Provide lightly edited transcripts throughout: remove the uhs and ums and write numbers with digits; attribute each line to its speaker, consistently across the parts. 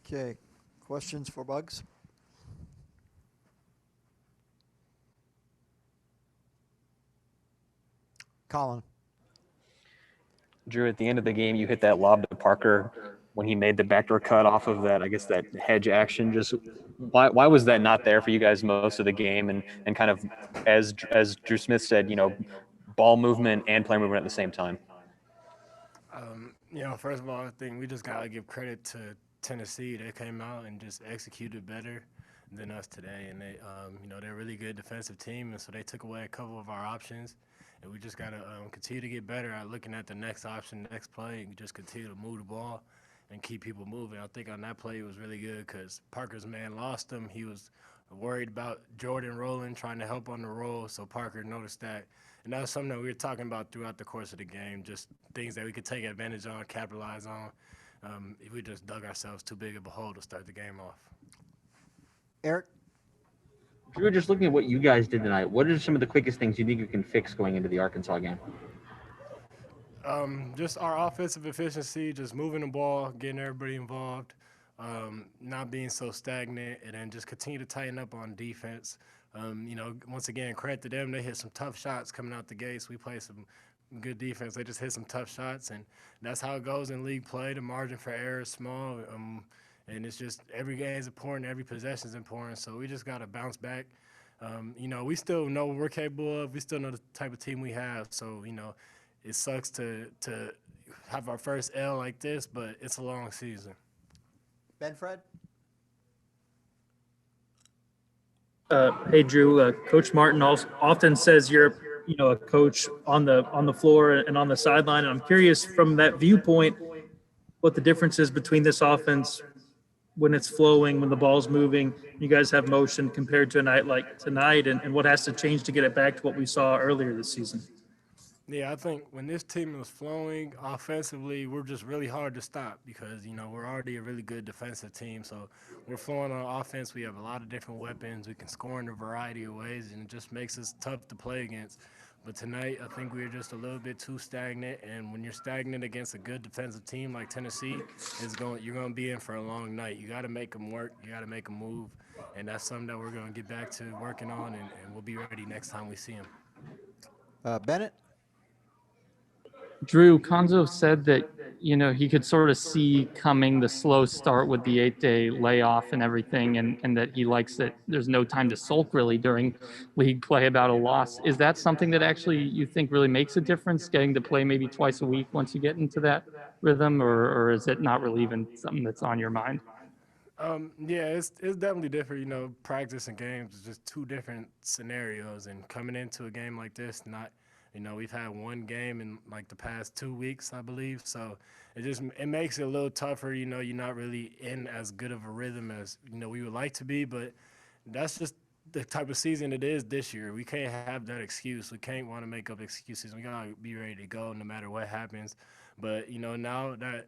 Speaker 1: Okay, questions for Bugs? Colin?
Speaker 2: Drew, at the end of the game, you hit that lob to Parker when he made the backdoor cut off of that, I guess, that hedge action. Just why was that not there for you guys most of the game? And kind of, as Drew Smith said, ball movement and play movement at the same time.
Speaker 3: First of all, I think we just gotta give credit to Tennessee. They came out and just executed better than us today, and they're a really good defensive team, and so they took away a couple of our options, and we just gotta continue to get better at looking at the next option, next play, and just continue to move the ball and keep people moving. I think on that play it was really good because Parker's man lost him. He was worried about Jordan rolling, trying to help on the roll, so Parker noticed that. And that was something that we were talking about throughout the course of the game, just things that we could take advantage on, capitalize on. If we just dug ourselves too big of a hole to start the game off.
Speaker 1: Eric?
Speaker 4: Drew, just looking at what you guys did tonight, what are some of the quickest things you think you can fix going into the Arkansas game?
Speaker 3: Just our offensive efficiency, just moving the ball, getting everybody involved, not being so stagnant, and then just continue to tighten up on defense. Once again, credit to them. They hit some tough shots coming out the gates. We played some good defense. They just hit some tough shots, and that's how it goes in league play. The margin for error is small, and it's just every game is important, every possession is important. So we just got to bounce back. We still know what we're capable of. We still know the type of team we have. So, it sucks to have our first L like this, but it's a long season.
Speaker 1: Benfred?
Speaker 5: Hey Drew, Coach Martin often says you're, a coach on the floor and on the sideline. And I'm curious from that viewpoint, what the difference is between this offense when it's flowing, when the ball's moving, you guys have motion compared to a night like tonight, and what has to change to get it back to what we saw earlier this season.
Speaker 3: Yeah, I think when this team was flowing offensively, we're just really hard to stop because, we're already a really good defensive team. So we're flowing on offense. We have a lot of different weapons. We can score in a variety of ways, and it just makes us tough to play against. But tonight, I think we were just a little bit too stagnant. And when you're stagnant against a good defensive team like Tennessee, you're going to be in for a long night. You got to make them work. You got to make them move. And that's something that we're going to get back to working on, and we'll be ready next time we see them.
Speaker 1: Bennett?
Speaker 6: Drew, Konzo said that, he could sort of see coming the slow start with the 8-day layoff and everything, and that he likes that there's no time to sulk really during league play about a loss. Is that something that actually you think really makes a difference, getting to play maybe twice a week once you get into that rhythm, or is it not really even something that's on your mind?
Speaker 3: Yeah, it's definitely different. Practice and games is just two different scenarios, and coming into a game like this, we've had one game in like the past 2 weeks, I believe. So it makes it a little tougher. You're not really in as good of a rhythm as we would like to be. But that's just the type of season it is this year. We can't have that excuse. We can't want to make up excuses. We gotta be ready to go no matter what happens. But now that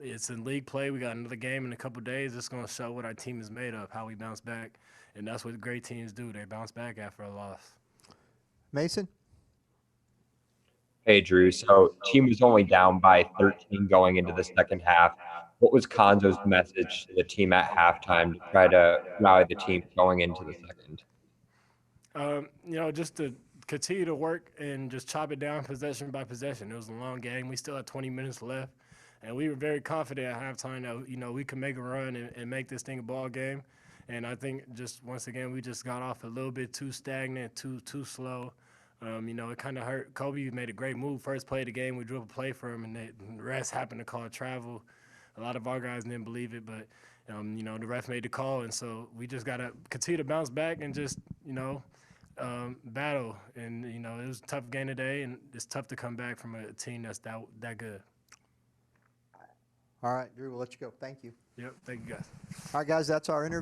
Speaker 3: it's in league play, we got another game in a couple days. It's gonna show what our team is made of, how we bounce back, and that's what great teams do. They bounce back after a loss.
Speaker 1: Mason?
Speaker 7: Hey, Drew. So team was only down by 13 going into the second half. What was Konzo's message to the team at halftime to try to rally the team going into the second?
Speaker 3: Just to continue to work and just chop it down possession by possession. It was a long game. We still had 20 minutes left, and we were very confident at halftime that we could make a run and make this thing a ball game. And I think just once again we just got off a little bit too stagnant, too slow. It kind of hurt. Kobe made a great move first play of the game. We drew up a play for him, and the rest happened to call it travel. A lot of our guys didn't believe it, but, the ref made the call. And so we just got to continue to bounce back and just, battle. And, it was a tough game today, and it's tough to come back from a team that's that good.
Speaker 1: All right, Drew, we'll let you go. Thank you.
Speaker 3: Yep, thank you, guys.
Speaker 1: All right, guys, that's our interview.